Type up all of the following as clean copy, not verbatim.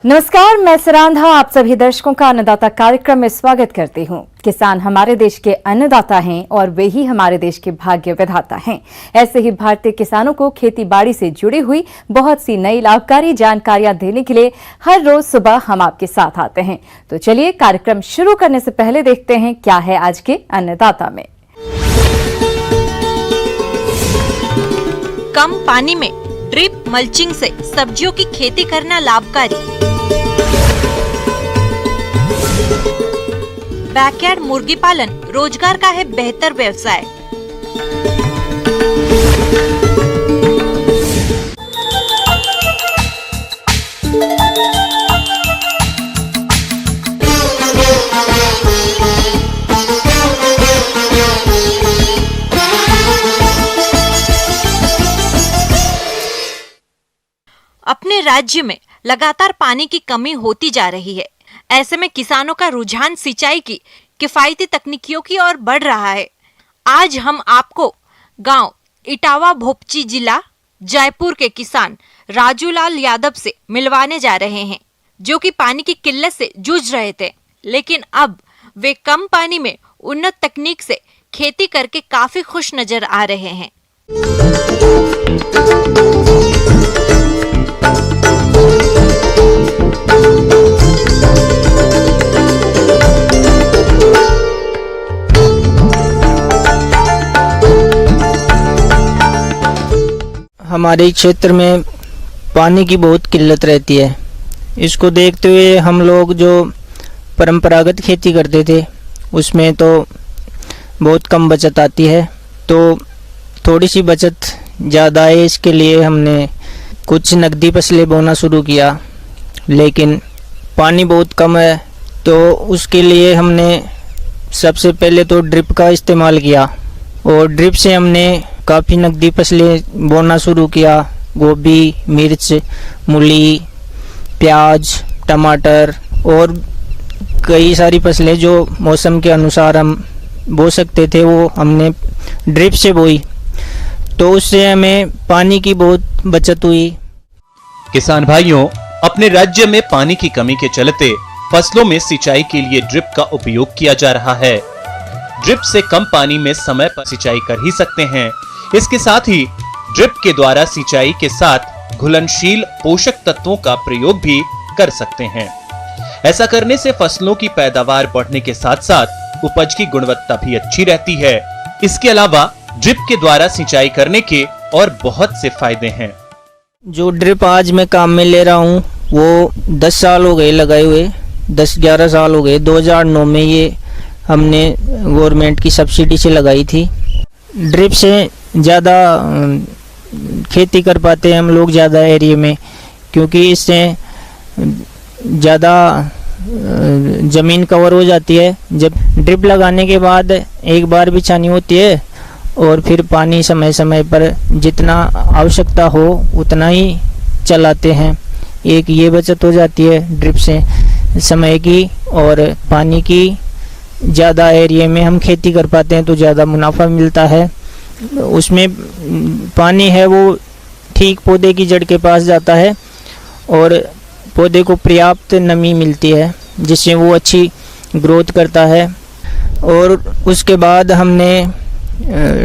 नमस्कार, मैं सरांधा आप सभी दर्शकों का अन्नदाता कार्यक्रम में स्वागत करती हूं। किसान हमारे देश के अन्नदाता हैं और वे ही हमारे देश के भाग्य विधाता हैं। ऐसे ही भारतीय किसानों को खेती बाड़ी से जुड़ी हुई बहुत सी नई लाभकारी जानकारियां देने के लिए हर रोज सुबह हम आपके साथ आते हैं। तो चलिए कार्यक्रम शुरू करने से पहले देखते हैं क्या है आज के अन्नदाता में। कम पानी में ड्रिप मल्चिंग से सब्जियों की खेती करना लाभकारी। बैकयार्ड मुर्गी पालन रोजगार का है बेहतर व्यवसाय। अपने राज्य में लगातार पानी की कमी होती जा रही है। ऐसे में किसानों का रुझान सिंचाई की किफायती तकनीकियों की ओर बढ़ रहा है। आज हम आपको गांव इटावा भोपची जिला जयपुर के किसान राजूलाल यादव से मिलवाने जा रहे हैं, जो कि पानी की किल्लत से जूझ रहे थे, लेकिन अब वे कम पानी में उन्नत तकनीक से खेती करके काफी खुश नजर आ रहे हैं। हमारे क्षेत्र में पानी की बहुत किल्लत रहती है। इसको देखते हुए हम लोग जो परंपरागत खेती करते थे उसमें तो बहुत कम बचत आती है, तो थोड़ी सी बचत ज़्यादा है, इसके लिए हमने कुछ नकदी फसलें बोना शुरू किया, लेकिन पानी बहुत कम है, तो उसके लिए हमने सबसे पहले तो ड्रिप का इस्तेमाल किया और ड्रिप से हमने काफ़ी नकदी फसलें बोना शुरू किया। गोभी, मिर्च, मूली, प्याज, टमाटर और कई सारी फसलें जो मौसम के अनुसार हम बो सकते थे वो हमने ड्रिप से बोई, तो उससे हमें पानी की बहुत बचत हुई। किसान भाइयों, अपने राज्य में पानी की कमी के चलते फसलों में सिंचाई के लिए ड्रिप का उपयोग किया जा रहा है। ड्रिप से कम पानी में समय पर सिंचाई कर ही सकते हैं। इसके साथ ही ड्रिप के द्वारा सिंचाई के साथ घुलनशील पोषक तत्वों का प्रयोग भी कर सकते हैं। ऐसा करने से फसलों की पैदावार बढ़ने के साथ साथ उपज की गुणवत्ता भी अच्छी रहती है। इसके अलावा ड्रिप के द्वारा सिंचाई करने के और बहुत से फायदे हैं। जो ड्रिप आज मैं काम में ले रहा हूँ वो 10 साल हो गए लगाए हुए, 10-11 साल हो गए। 2009 में ये हमने गवर्नमेंट की सब्सिडी से लगाई थी। ड्रिप से ज़्यादा खेती कर पाते हैं हम लोग ज़्यादा एरिया में, क्योंकि इससे ज़्यादा ज़मीन कवर हो जाती है। जब ड्रिप लगाने के बाद एक बार बिछानी होती है और फिर पानी समय समय पर जितना आवश्यकता हो उतना ही चलाते हैं। एक ये बचत हो जाती है ड्रिप से समय की, और पानी की ज़्यादा एरिया में हम खेती कर पाते हैं तो ज़्यादा मुनाफा मिलता है। उसमें पानी है वो ठीक पौधे की जड़ के पास जाता है और पौधे को पर्याप्त नमी मिलती है, जिससे वो अच्छी ग्रोथ करता है। और उसके बाद हमने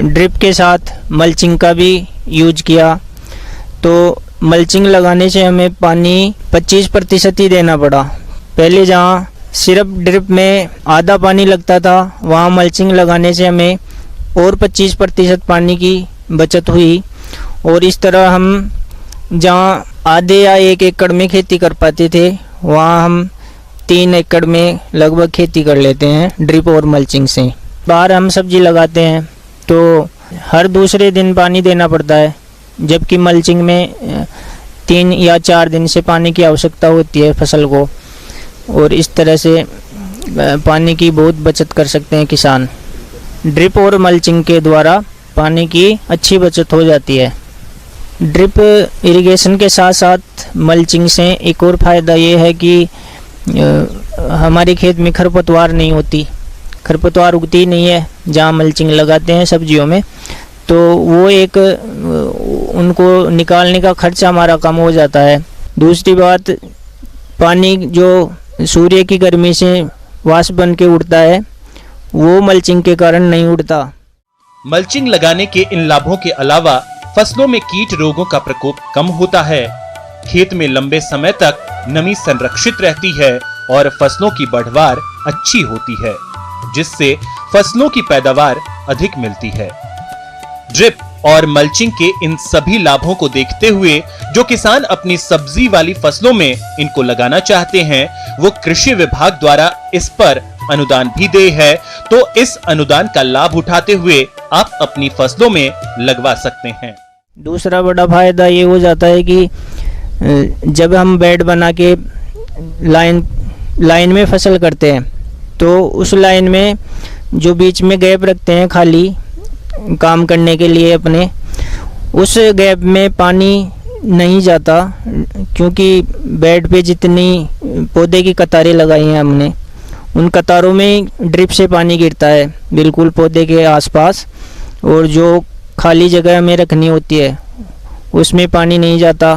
ड्रिप के साथ मल्चिंग का भी यूज किया, तो मल्चिंग लगाने से हमें पानी 25% ही देना पड़ा। पहले जहाँ सिर्फ ड्रिप में आधा पानी लगता था, वहाँ मल्चिंग लगाने से हमें और 25% पानी की बचत हुई। और इस तरह हम जहाँ आधे या 1 एकड़ में खेती कर पाते थे, वहाँ हम 3 एकड़ में लगभग खेती कर लेते हैं ड्रिप और मल्चिंग से। बाहर हम सब्जी लगाते हैं तो हर दूसरे दिन पानी देना पड़ता है, जबकि मल्चिंग में 3 या 4 दिन से पानी की आवश्यकता होती है फसल को। और इस तरह से पानी की बहुत बचत कर सकते हैं किसान। ड्रिप और मल्चिंग के द्वारा पानी की अच्छी बचत हो जाती है। ड्रिप इरिगेशन के साथ साथ मल्चिंग से एक और फ़ायदा ये है कि हमारे खेत में खरपतवार नहीं होती, खरपतवार उगती नहीं है जहाँ मल्चिंग लगाते हैं सब्जियों में, तो वो एक उनको निकालने का खर्चा हमारा कम हो जाता है। दूसरी बात, पानी जो सूर्य की गर्मी से वाष्प बन के उड़ता है वो मल्चिंग के कारण नहीं उड़ता। मल्चिंग लगाने के इन लाभों के अलावा फसलों में कीट रोगों का प्रकोप कम होता है, खेत में लंबे समय तक नमी संरक्षित रहती है और फसलों की बढ़वार अच्छी होती है, जिससे फसलों की पैदावार अधिक मिलती है। ड्रिप और मल्चिंग के इन सभी लाभों को देखते हुए जो किसान अपनी सब्जी वाली फसलों में इनको लगाना चाहते हैं, वो कृषि विभाग द्वारा इस पर अनुदान भी दे है, तो इस अनुदान का लाभ उठाते हुए आप अपनी फसलों में लगवा सकते हैं। दूसरा बड़ा फायदा ये हो जाता है कि जब हम बेड बना के लाइन में फसल करते हैं तो उस लाइन में जो बीच में गैप रखते हैं खाली काम करने के लिए अपने, उस गैप में पानी नहीं जाता, क्योंकि बेड पे जितनी पौधे की कतारें लगाई हैं हमने उन कतारों में ड्रिप से पानी गिरता है बिल्कुल पौधे के आसपास, और जो खाली जगह हमें रखनी होती है उसमें पानी नहीं जाता।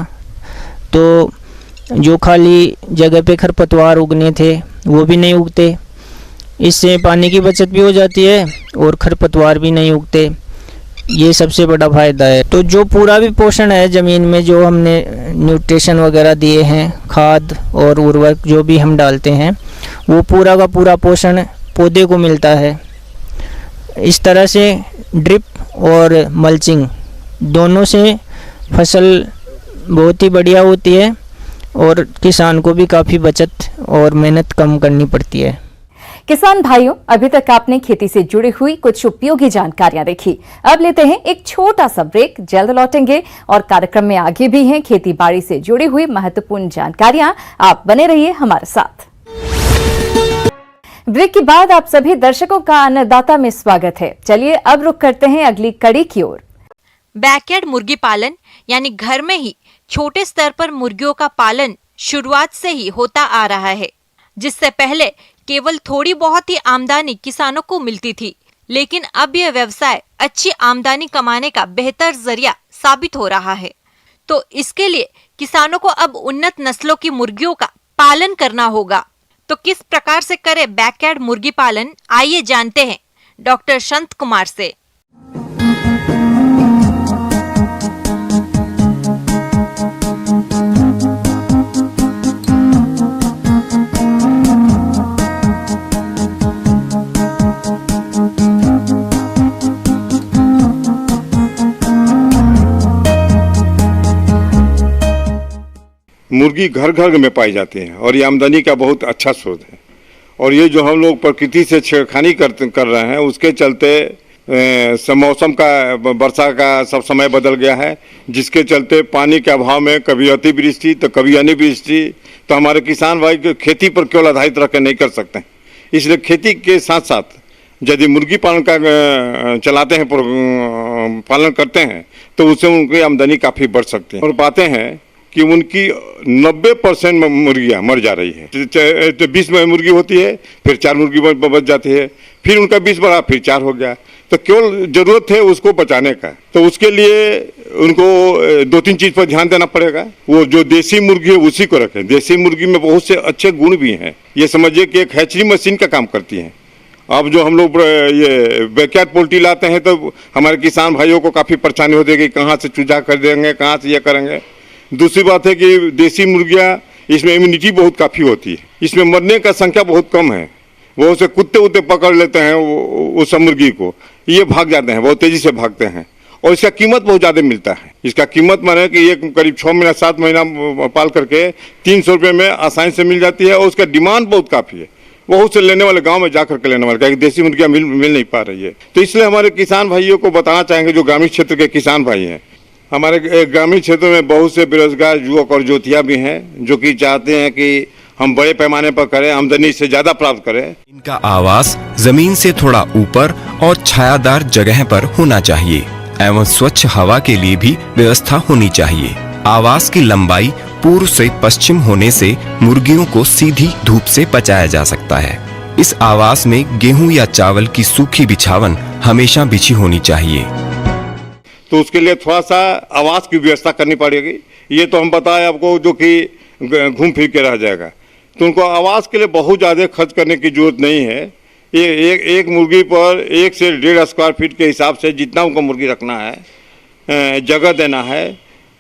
तो जो खाली जगह पे खरपतवार उगने थे वो भी नहीं उगते, इससे पानी की बचत भी हो जाती है और खरपतवार भी नहीं उगते। ये सबसे बड़ा फ़ायदा है। तो जो पूरा भी पोषण है ज़मीन में, जो हमने न्यूट्रिशन वगैरह दिए हैं, खाद और उर्वरक जो भी हम डालते हैं, वो पूरा का पूरा पोषण पौधे को मिलता है। इस तरह से ड्रिप और मल्चिंग दोनों से फसल बहुत ही बढ़िया होती है और किसान को भी काफ़ी बचत और मेहनत कम करनी पड़ती है। किसान भाइयों, अभी तक आपने खेती से जुड़ी हुई कुछ उपयोगी जानकारियां देखी। अब लेते हैं एक छोटा सा ब्रेक, जल्द लौटेंगे और कार्यक्रम में आगे भी हैं खेती बाड़ी से जुड़ी हुई महत्वपूर्ण जानकारियां। आप बने रहिए हमारे साथ। ब्रेक के बाद आप सभी दर्शकों का अन्नदाता में स्वागत है। चलिए अब रुख करते हैं अगली कड़ी की ओर। बैकयार्ड मुर्गी पालन यानी घर में ही छोटे स्तर पर मुर्गियों का पालन शुरुआत से ही होता आ रहा है, जिससे पहले केवल थोड़ी बहुत ही आमदनी किसानों को मिलती थी, लेकिन अब यह व्यवसाय अच्छी आमदनी कमाने का बेहतर जरिया साबित हो रहा है। तो इसके लिए किसानों को अब उन्नत नस्लों की मुर्गियों का पालन करना होगा। तो किस प्रकार से करें बैकयार्ड मुर्गी पालन, आइए जानते हैं डॉक्टर संत कुमार से। मुर्गी घर घर में पाई जाती है और ये आमदनी का बहुत अच्छा स्रोत है। और ये जो हम लोग प्रकृति से छेड़खानी कर रहे हैं, उसके चलते मौसम का, वर्षा का सब समय बदल गया है, जिसके चलते पानी के अभाव में कभी अतिवृष्टि तो कभी अनिवृष्टि, तो हमारे किसान भाई खेती पर केवल आधारित रह कर नहीं कर सकते हैं। इसलिए खेती के साथ साथ यदि मुर्गी पालन का चलाते हैं, पालन करते हैं, तो उससे उनकी आमदनी काफ़ी बढ़ सकती है। और पाते हैं कि उनकी 90% मुर्गियाँ मर जा रही है। तो 20 मुर्गी होती है, फिर 4 मुर्गी बच जाती है, फिर उनका 20 बढ़ा, फिर 4 हो गया। तो केवल जरूरत है उसको बचाने का, तो उसके लिए उनको 2-3 चीज़ पर ध्यान देना पड़ेगा। वो जो देसी मुर्गी है उसी को रखें। देसी मुर्गी में बहुत से अच्छे गुण भी हैं। ये समझिए कि एक हैचरी मशीन का काम करती है। अब जो हम लोग ये बैकयार्ड पोल्ट्री लाते हैं, तो हमारे किसान भाइयों को काफ़ी परेशानी होती है कि कहाँ से चूजा कर देंगे, कहाँ से ये करेंगे। दूसरी बात है कि देसी मुर्गियाँ, इसमें इम्यूनिटी बहुत काफ़ी होती है, इसमें मरने का संख्या बहुत कम है। वो उसे कुत्ते उत्ते पकड़ लेते हैं उस मुर्गी को, ये भाग जाते हैं, बहुत तेज़ी से भागते हैं। और इसका कीमत बहुत ज़्यादा मिलता है। इसका कीमत माने कि ये करीब 6 महीना 7 महीना पाल करके 300 रुपये में आसानी से मिल जाती है। और उसका डिमांड बहुत काफ़ी है, बहुत से लेने वाले गांव में जा करके लेने वाले, क्योंकि देसी मुर्गियाँ मिल नहीं पा रही है। तो इसलिए हमारे किसान भाइयों को बताना चाहेंगे, जो ग्रामीण क्षेत्र के किसान भाई हैं, हमारे ग्रामीण क्षेत्र में बहुत से बेरोजगार युवक और युवतियाँ भी हैं, जो कि चाहते हैं कि हम बड़े पैमाने पर करें, आमदनी से ज़्यादा प्राप्त करें। इनका आवास जमीन से थोड़ा ऊपर और छायादार जगह पर होना चाहिए एवं स्वच्छ हवा के लिए भी व्यवस्था होनी चाहिए। आवास की लंबाई पूर्व से पश्चिम होने से मुर्गियों को सीधी धूप से बचाया जा सकता है। इस आवास में गेहूं या चावल की सूखी बिछावन हमेशा बिछी होनी चाहिए। तो उसके लिए थोड़ा सा आवास की व्यवस्था करनी पड़ेगी। ये तो हम बताएं आपको, जो कि घूम फिर के रह जाएगा। तो उनको आवास के लिए बहुत ज़्यादा खर्च करने की जरूरत नहीं है। ये एक मुर्गी पर 1 से 1.5 स्क्वायर फीट के हिसाब से जितना उनको मुर्गी रखना है, जगह देना है।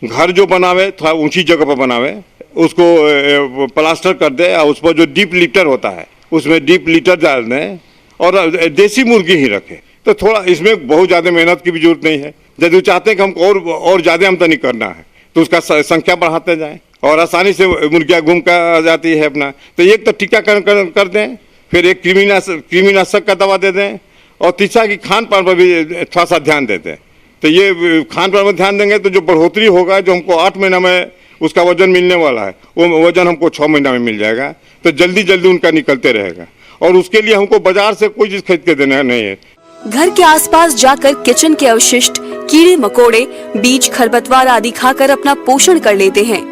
घर जो बनावे थोड़ा ऊंची जगह पर बनावे, उसको प्लास्टर कर दे और उस पर जो डीप लीटर होता है उसमें डीप लीटर डाल दें और देसी मुर्गी ही रखें। तो थोड़ा इसमें बहुत ज़्यादा मेहनत की भी जरूरत नहीं है। यदि चाहते हैं कि हमको और ज़्यादा आमदनी करना है तो उसका संख्या बढ़ाते जाएं और आसानी से मुर्गियाँ घूम कर आ जाती है अपना। तो एक तो टीकाकरण कर दें, फिर एक कृमिनाशक का दवा दे दें और तीसरा कि खान पान पर भी थोड़ा सा ध्यान देते हैं। तो ये खान पान पर ध्यान देंगे तो जो बढ़ोतरी होगा, जो हमको 8 महीना में उसका वजन मिलने वाला है, वो वजन हमको 6 महीना में मिल जाएगा। तो जल्दी उनका निकलते रहेगा और उसके लिए हमको बाजार से कोई चीज़ खरीद के देना नहीं है। घर के आसपास जाकर किचन के अवशिष्ट, कीड़े मकोड़े, बीज, खरपतवार आदि खाकर अपना पोषण कर लेते हैं,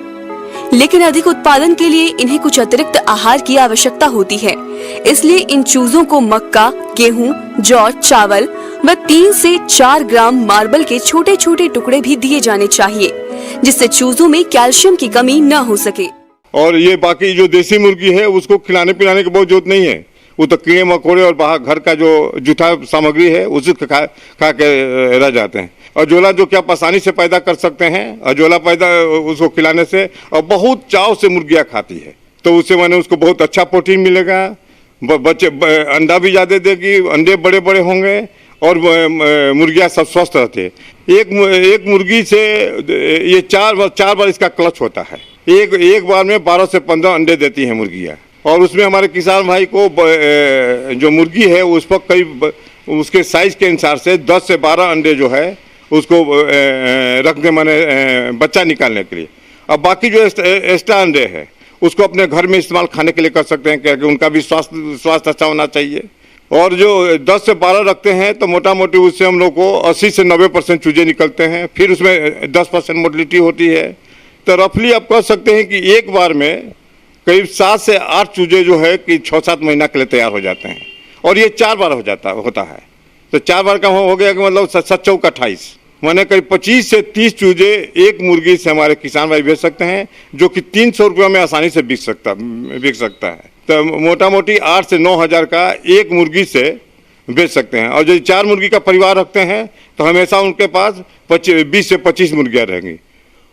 लेकिन अधिक उत्पादन के लिए इन्हें कुछ अतिरिक्त आहार की आवश्यकता होती है। इसलिए इन चूजों को मक्का, गेहूं, जौ, चावल व 3 से 4 ग्राम मार्बल के छोटे छोटे टुकड़े भी दिए जाने चाहिए, जिससे चूजों में कैल्शियम की कमी न हो सके। और ये बाकी जो देसी मुर्गी है उसको खिलाने पिलाने की बहुत जरूरत नहीं है। वो तो कीड़े मकोड़े और बाहर घर का जो जूठा सामग्री है उसे खा के रह जाते हैं। अजोला जो कि आप आसानी से पैदा कर सकते हैं, अजोला पैदा उसको खिलाने से और बहुत चाव से मुर्गियाँ खाती है, तो उससे मैंने उसको बहुत अच्छा प्रोटीन मिलेगा। बच्चे अंडा भी ज़्यादा देगी, अंडे बड़े बड़े होंगे और मुर्गियाँ सब स्वस्थ रहती है। एक मुर्गी से ये 4 बार इसका क्लच होता है। एक बार में 12 से 15 अंडे देती हैं मुर्गियाँ। और उसमें हमारे किसान भाई को जो मुर्गी है उस पर करीब उसके साइज के अनुसार से 10 से 12 अंडे जो है उसको रखने माने बच्चा निकालने के लिए। अब बाकी जो एक्स्ट्रा अंडे है उसको अपने घर में इस्तेमाल खाने के लिए कर सकते हैं, क्योंकि उनका भी स्वास्थ्य अच्छा होना चाहिए। और जो 10 से 12 रखते हैं तो मोटा मोटी उससे हम लोग को 80 से 90% चूजे निकलते हैं। फिर उसमें 10% मोर्टलिटी होती है। तो रफली आप कह सकते हैं कि एक बार में करीब 7 से 8 चूजे जो है कि 6-7 महीना के लिए तैयार हो जाते हैं। और ये 4 बार होता है। तो 4 बार का हो गया कि मतलब 7-4 28 माने करीब 25 से 30 चूजे एक मुर्गी से हमारे किसान भाई बेच सकते हैं, जो कि 300 रुपये में आसानी से बिक सकता है। तो मोटा मोटी 8 से 9 हज़ार का एक मुर्गी से बेच सकते हैं। और यदि 4 मुर्गी का परिवार रखते हैं तो हमेशा उनके पास 20 से 25 मुर्गियाँ रहेंगी।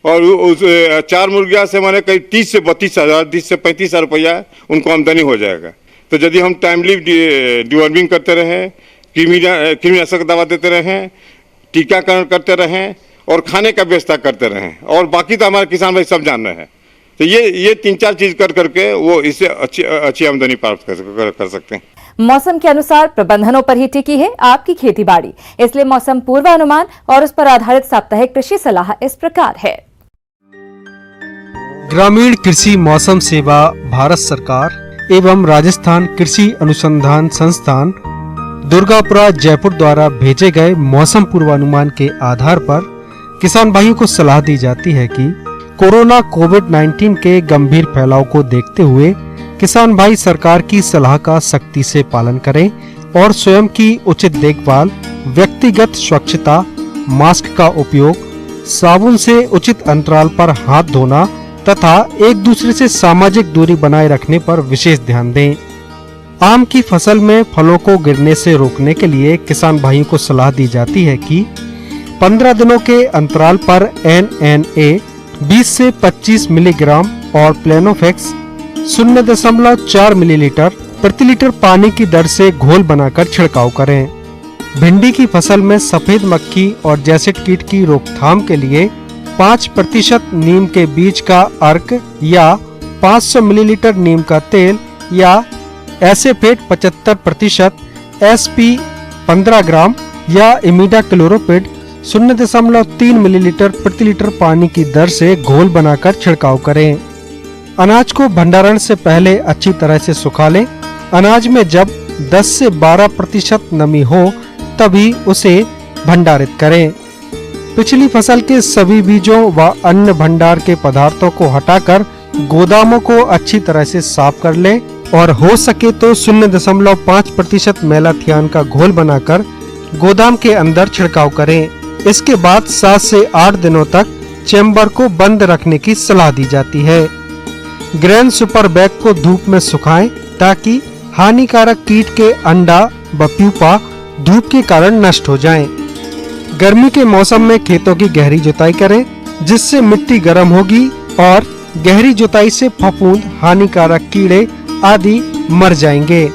और उस 4 मुर्गियाँ से माने करीब 30 से 32 हज़ार, 30 से 35 हज़ार रुपया उनको आमदनी हो जाएगा। तो यदि हम टाइमली डिवर्मिंग करते रहें, कृमिनाशक दवा देते रहें, टीकाकरण करते रहें और खाने का व्यवस्था करते रहें, और बाकी तो हमारे किसान भाई सब जान रहे हैं। तो ये 3-4 चीज़ कर करके वो इससे अच्छी आमदनी प्राप्त कर सकते हैं। मौसम के अनुसार प्रबंधनों पर ही टिकी है आपकी खेती बाड़ी, इसलिए मौसम पूर्वानुमान और उस पर आधारित साप्ताहिक कृषि सलाह इस प्रकार है। ग्रामीण कृषि मौसम सेवा भारत सरकार एवं राजस्थान कृषि अनुसंधान संस्थान दुर्गापुरा जयपुर द्वारा भेजे गए मौसम पूर्वानुमान के आधार पर किसान भाइयों को सलाह दी जाती है कि कोरोना कोविड-19 के गंभीर फैलाव को देखते हुए किसान भाई सरकार की सलाह का सख्ती से पालन करें और स्वयं की उचित देखभाल, व्यक्तिगत स्वच्छता, मास्क का उपयोग, साबुन से उचित अंतराल पर हाथ धोना तथा एक दूसरे से सामाजिक दूरी बनाए रखने पर विशेष ध्यान दें। आम की फसल में फलों को गिरने से रोकने के लिए किसान भाइयों को सलाह दी जाती है कि 15 दिनों के अंतराल पर NNA 20 से 25 मिलीग्राम और प्लेनोफेक्स 0.4 मिलीलीटर प्रति लीटर पानी की दर से घोल बनाकर छिड़काव करें। भिंडी की फसल में सफेद मक्खी और जैसिड कीट की रोकथाम के लिए 5% नीम के बीज का अर्क या 500 मिलीलीटर नीम का तेल या एसेफेट 75%, SP 15 ग्राम या इमिडाक्लोरोपिड 0.3 मिलीलीटर प्रति लीटर पानी की दर से घोल बनाकर छिड़काव करें। अनाज को भंडारण से पहले अच्छी तरह से सुखा लें। अनाज में जब 10 से 12% नमी हो तभी उसे भंडारित करें। पिछली फसल के सभी बीजों व अन्य भंडार के पदार्थों को हटाकर गोदामों को अच्छी तरह से साफ कर लें और हो सके तो 0.5% मेलाथियान का घोल बनाकर गोदाम के अंदर छिड़काव करें। इसके बाद 7 से 8 दिनों तक चेम्बर को बंद रखने की सलाह दी जाती है। ग्रेन सुपर बैग को धूप में सुखाएं ताकि हानिकारक कीट के अंडा व प्यूपा धूप के कारण नष्ट हो जाएं। गर्मी के मौसम में खेतों की गहरी जुताई करें जिससे मिट्टी गर्म होगी और गहरी जुताई से फफूंद, हानिकारक कीड़े आदि मर जाएंगे।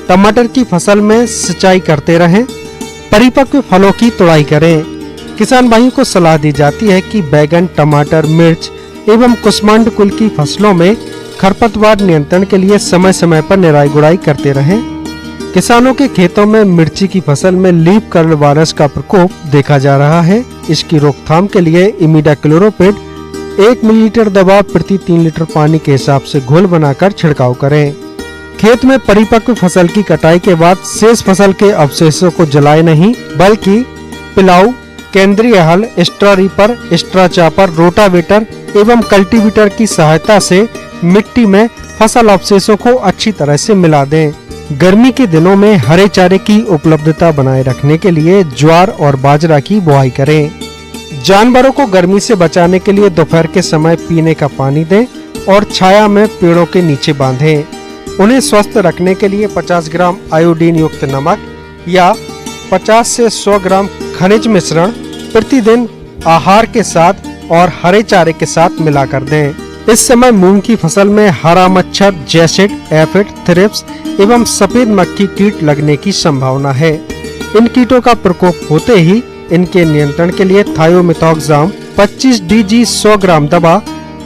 टमाटर की फसल में सिंचाई करते रहें। परिपक्व फलों की तुड़ाई करें। किसान भाइयों को सलाह दी जाती है कि बैगन, टमाटर, मिर्च एवं कुसमांड कुल की फसलों में खरपतवार नियंत्रण के लिए समय समय पर निराई गुड़ाई करते रहें। किसानों के खेतों में मिर्ची की फसल में लीफ कर्ल वायरस का प्रकोप देखा जा रहा है। इसकी रोकथाम के लिए इमिडाक्लोरोपिड 1 मिलीलीटर दवा प्रति 3 लीटर पानी के हिसाब से घोल बनाकर छिड़काव करें। खेत में परिपक्व फसल की कटाई के बाद शेष फसल के अवशेषों को जलाए नहीं, बल्कि पिलाऊ, केंद्रीय हल, straw reaper, straw chopper, rotavator एवं कल्टीवेटर की सहायता से मिट्टी में फसल अवशेषों को अच्छी तरह से मिला दें। गर्मी के दिनों में हरे चारे की उपलब्धता बनाए रखने के लिए ज्वार और बाजरा की बुआई करें। जानवरों को गर्मी से बचाने के लिए दोपहर के समय पीने का पानी दें और छाया में पेड़ों के नीचे बांधें। उन्हें स्वस्थ रखने के लिए 50 ग्राम आयोडीन युक्त नमक या 50 से 100 ग्राम खनिज मिश्रण प्रतिदिन आहार के साथ और हरे चारे के साथ मिलाकर दें। इस समय मूंग की फसल में हरा मच्छर, जैसिड, एफिड, थ्रिप्स एवं सफेद मक्खी कीट लगने की संभावना है। इन कीटों का प्रकोप होते ही इनके नियंत्रण के लिए थायोमेथोक्साम 25 DG 100 ग्राम दवा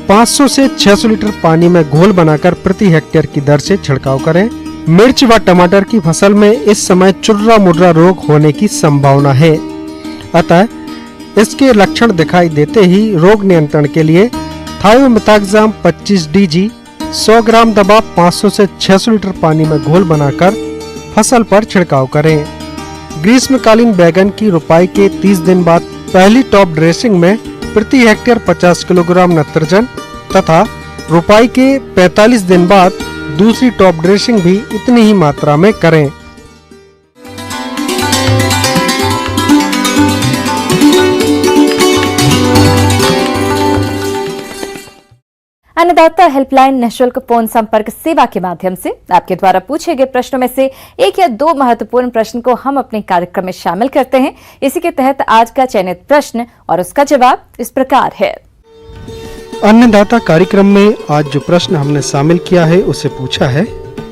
500 से 600 लीटर पानी में घोल बनाकर प्रति हेक्टेयर की दर से छिड़काव करें। मिर्च व टमाटर की फसल में इस समय चुर्रा मुर्रा रोग होने की संभावना है, अतः इसके लक्षण दिखाई देते ही रोग नियंत्रण के लिए थायोमेथोक्साम 25 DG 100 ग्राम दवा 500 से 600 लीटर पानी में घोल बनाकर फसल पर छिड़काव करें। ग्रीष्मकालीन बैगन की रोपाई के 30 दिन बाद पहली टॉप ड्रेसिंग में प्रति हेक्टेयर 50 किलोग्राम नाइट्रोजन तथा रोपाई के 45 दिन बाद दूसरी टॉप ड्रेसिंग भी इतनी ही मात्रा में करें। अन्नदाता हेल्पलाइन निःशुल्क फोन संपर्क सेवा के माध्यम से आपके द्वारा पूछे गए प्रश्नों में से 1 या 2 महत्वपूर्ण प्रश्न को हम अपने कार्यक्रम में शामिल करते हैं। इसी के तहत आज का चयनित प्रश्न और उसका जवाब इस प्रकार है। अन्नदाता कार्यक्रम में आज जो प्रश्न हमने शामिल किया है उसे पूछा है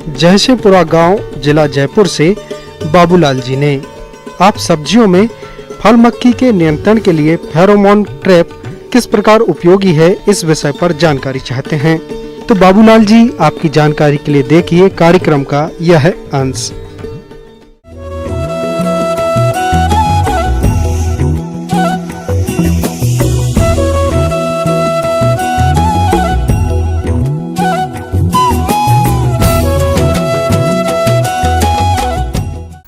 जयसेपुरा गांव, जिला जयपुर से बाबूलाल जी ने। आप सब्जियों में फल मक्खी के नियंत्रण के लिए फेरोमोन ट्रैप किस प्रकार उपयोगी है, इस विषय पर जानकारी चाहते हैं। तो बाबूलाल जी, आपकी जानकारी के लिए देखिए कार्यक्रम का यह अंश।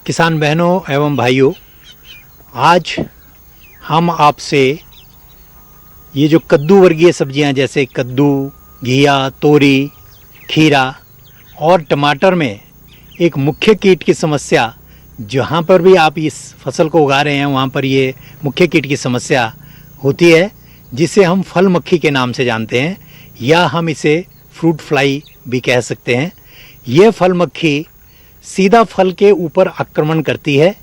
किसान बहनों एवं भाइयों, आज हम आपसे ये जो कद्दू वर्गीय सब्जियां जैसे कद्दू, घिया, तोरी, खीरा और टमाटर में एक मुख्य कीट की समस्या, जहाँ पर भी आप इस फसल को उगा रहे हैं वहाँ पर ये मुख्य कीट की समस्या होती है, जिसे हम फल मक्खी के नाम से जानते हैं या हम इसे फ्रूट फ्लाई भी कह सकते हैं। ये फल मक्खी सीधा फल के ऊपर आक्रमण करती है।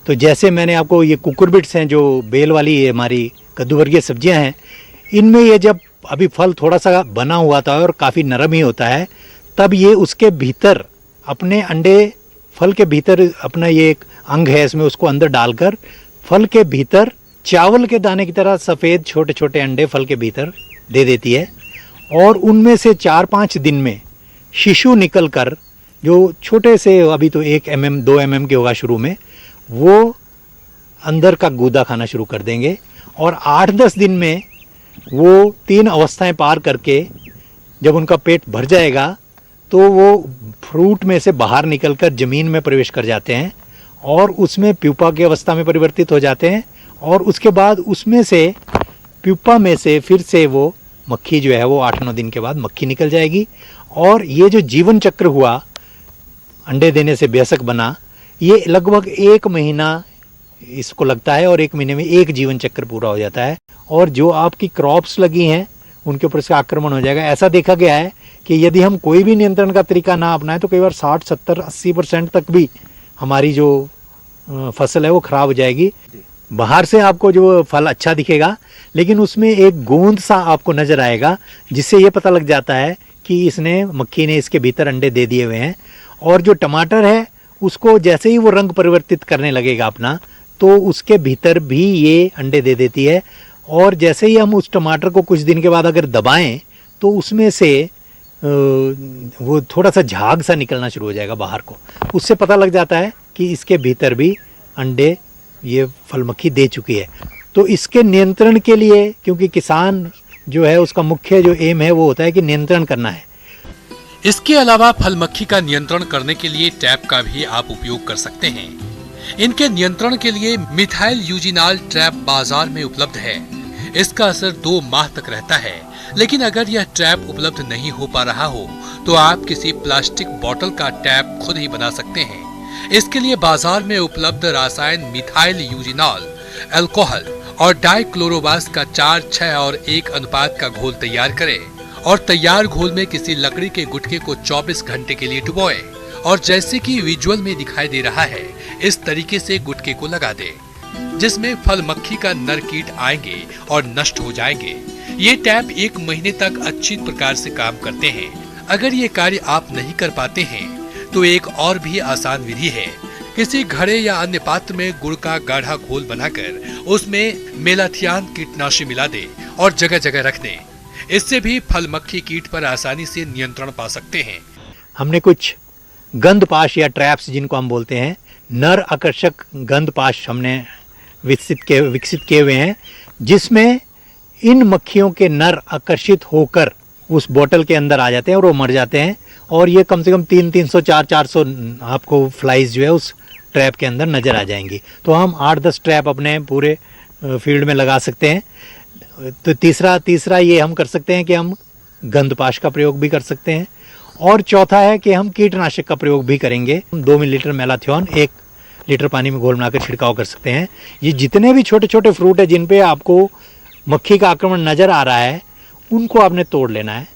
तो जैसे मैंने आपको ये कुकुरबिट्स हैं जो बेल वाली हमारी कद्दू वर्गीय सब्जियां हैं, इनमें ये जब अभी फल थोड़ा सा बना हुआ था और काफ़ी नरम ही होता है, तब ये उसके भीतर अपने अंडे, फल के भीतर अपना ये एक अंग है इसमें, उसको अंदर डालकर फल के भीतर चावल के दाने की तरह सफ़ेद छोटे छोटे अंडे फल के भीतर दे देती है। और उनमें से 4-5 दिन में शिशु निकल कर, जो छोटे से अभी तो 1 mm 2 mm के होगा शुरू में, वो अंदर का गूदा खाना शुरू कर देंगे। और 8-10 दिन में वो 3 अवस्थाएं पार करके जब उनका पेट भर जाएगा तो वो फ्रूट में से बाहर निकलकर ज़मीन में प्रवेश कर जाते हैं और उसमें प्यूपा की अवस्था में परिवर्तित हो जाते हैं। और उसके बाद उसमें से प्यूपा में से फिर से वो मक्खी जो है वो 8-9 दिन के बाद मक्खी निकल जाएगी। और ये जो जीवन चक्र हुआ, अंडे देने से बेसक बना, ये लगभग 1 महीना इसको लगता है और 1 महीने में एक जीवन चक्र पूरा हो जाता है। और जो आपकी क्रॉप्स लगी हैं उनके ऊपर इसका आक्रमण हो जाएगा। ऐसा देखा गया है कि यदि हम कोई भी नियंत्रण का तरीका ना अपनाएं तो कई बार 60, 70, 80% तक भी हमारी जो फसल है वो खराब हो जाएगी। बाहर से आपको जो फल अच्छा दिखेगा, लेकिन उसमें एक गोंद सा आपको नजर आएगा, जिससे ये पता लग जाता है कि इसने मक्खी ने इसके भीतर अंडे दे दिए हुए हैं। और जो टमाटर है उसको जैसे ही वो रंग परिवर्तित करने लगेगा अपना, तो उसके भीतर भी ये अंडे दे देती है। और जैसे ही हम उस टमाटर को कुछ दिन के बाद अगर दबाएं तो उसमें से वो थोड़ा सा झाग सा निकलना शुरू हो जाएगा बाहर को। उससे पता लग जाता है कि इसके भीतर भी अंडे ये फल मक्खी दे चुकी है। तो इसके नियंत्रण के लिए, क्योंकि किसान जो है उसका मुख्य जो एम है वो होता है कि नियंत्रण करना है। इसके अलावा फल मक्खी का नियंत्रण करने के लिए ट्रैप का भी आप उपयोग कर सकते हैं। इनके नियंत्रण के लिए मिथाइल यूजिनाल ट्रैप बाजार में उपलब्ध है। इसका असर 2 माह तक रहता है, लेकिन अगर यह ट्रैप उपलब्ध नहीं हो पा रहा हो तो आप किसी प्लास्टिक बोतल का ट्रैप खुद ही बना सकते हैं। इसके लिए बाजार में उपलब्ध रासायन मिथाइल यूजिनाल, अल्कोहल और डाइक्लोरोवास का 4, 6 और 1 अनुपात का घोल तैयार करें और तैयार घोल में किसी लकड़ी के गुटके को 24 घंटे के लिए डुबोएं और जैसे कि विजुअल में दिखाई दे रहा है इस तरीके से गुटके को लगा दें, जिसमें फल मक्खी का नर कीट आएंगे और नष्ट हो जाएंगे। ये टैप 1 महीने तक अच्छी प्रकार से काम करते हैं। अगर ये कार्य आप नहीं कर पाते हैं तो एक और भी आसान विधि है। किसी घड़े या अन्य पात्र में गुड़ का गाढ़ा घोल बनाकर उसमें मेलाथियान कीटनाशी मिला दें और जगह जगह रख दें। इससे भी फल मक्खी कीट पर आसानी से नियंत्रण पा सकते हैं। हमने कुछ गंधपाश या ट्रैप्स जिनको हम बोलते हैं, नर आकर्षक गंधपाश हमने विकसित किए हुए हैं, जिसमें इन मक्खियों के नर आकर्षित होकर उस बोतल के अंदर आ जाते हैं और वो मर जाते हैं। और ये कम से कम 300, 400 आपको फ्लाइज जो है उस ट्रैप के अंदर नजर आ जाएंगी। तो हम 8-10 ट्रैप अपने पूरे फील्ड में लगा सकते हैं। तो तीसरा ये हम कर सकते हैं कि हम गंधपाश का प्रयोग भी कर सकते हैं। और चौथा है कि हम कीटनाशक का प्रयोग भी करेंगे। 2 मिलीलीटर मेलाथियोन 1 लीटर पानी में घोल बनाकर छिड़काव कर सकते हैं। ये जितने भी छोटे छोटे फ्रूट है जिन पे आपको मक्खी का आक्रमण नजर आ रहा है, उनको आपने तोड़ लेना है।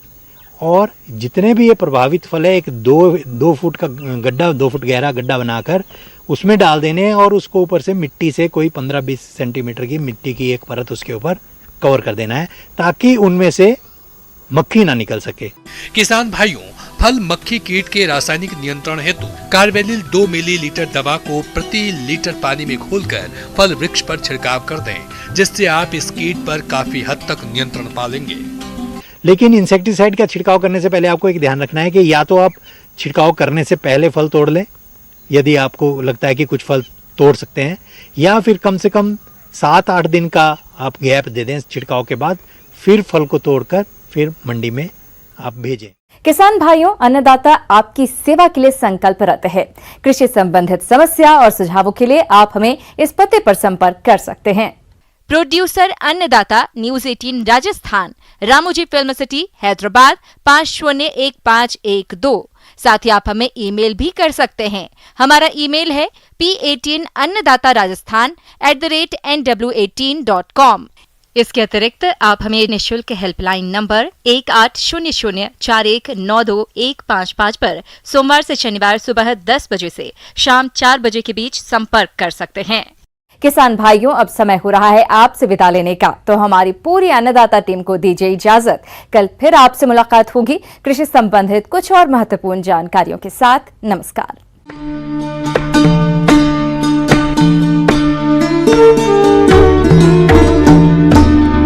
और जितने भी ये प्रभावित फल है, एक 2 फुट का गड्ढा, 2 फुट गहरा गड्ढा बनाकर उसमें डाल देने हैं और उसको ऊपर से मिट्टी से कोई 15-20 सेंटीमीटर की मिट्टी की एक परत उसके ऊपर कवर कर देना है, ताकि उनमें से मक्खी ना निकल सके। किसान भाइयों, फल मक्खी कीट के रासायनिक नियंत्रण हेतु कार्बेनिल 2 मिलीलीटर दवा को प्रति लीटर पानी में घोलकर फल वृक्ष पर छिड़काव कर दें, जिससे आप इस कीट पर काफी हद तक नियंत्रण पा लेंगे। लेकिन इंसेक्टिसाइड का छिड़काव करने से पहले आपको एक ध्यान रखना है कि या तो आप छिड़काव करने से पहले फल तोड़ लें, यदि आपको लगता है कि कुछ फल तोड़ सकते हैं, या फिर कम से कम 7-8 दिन का आप गैप दे दें छिड़काव के बाद, फिर फल को तोड़कर फिर मंडी में आप भेजें। किसान भाइयों, अन्नदाता आपकी सेवा के लिए संकल्परत है। कृषि संबंधित समस्या और सुझावों के लिए आप हमें इस पते पर संपर्क कर सकते हैं। प्रोड्यूसर अन्नदाता, news 18 Rajasthan, Ramoji film city, Hyderabad 501512। साथ ही आप हमें ईमेल भी कर सकते हैं। हमारा ईमेल है p18annadatarajasthan@nw18.com। इसके अतिरिक्त आप हमें निःशुल्क हेल्पलाइन नंबर 18004192-155 पर सोमवार से शनिवार सुबह 10 बजे से शाम 4 बजे के बीच संपर्क कर सकते हैं। किसान भाइयों, अब समय हो रहा है आपसे विदा लेने का, तो हमारी पूरी अन्नदाता टीम को दीजिए इजाजत। कल फिर आपसे मुलाकात होगी कृषि संबंधित कुछ और महत्वपूर्ण जानकारियों के साथ। नमस्कार।